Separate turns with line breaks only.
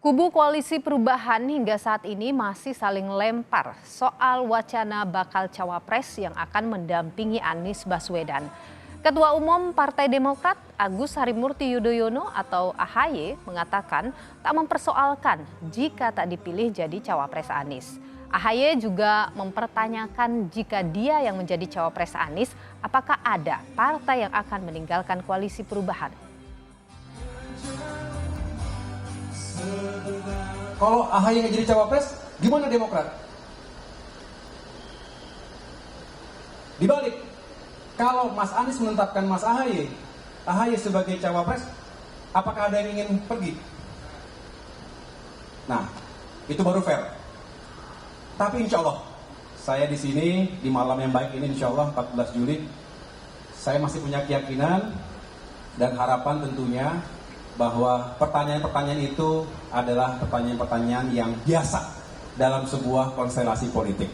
Kubu Koalisi Perubahan hingga saat ini masih saling lempar soal wacana bakal cawapres yang akan mendampingi Anies Baswedan. Ketua Umum Partai Demokrat Agus Harimurti Yudhoyono atau AHY mengatakan tak mempersoalkan jika tak dipilih jadi cawapres Anies. AHY juga mempertanyakan jika dia yang menjadi cawapres Anies, apakah ada partai yang akan meninggalkan Koalisi Perubahan.
Kalau AHY nggak jadi cawapres, gimana Demokrat? Dibalik, kalau Mas Anies menetapkan Mas AHY sebagai cawapres, apakah ada yang ingin pergi? Nah, itu baru fair. Tapi insya Allah, saya di sini di malam yang baik ini, insya Allah 14 Juli, saya masih punya keyakinan dan harapan tentunya bahwa pertanyaan-pertanyaan itu adalah pertanyaan-pertanyaan yang biasa dalam sebuah konstelasi politik.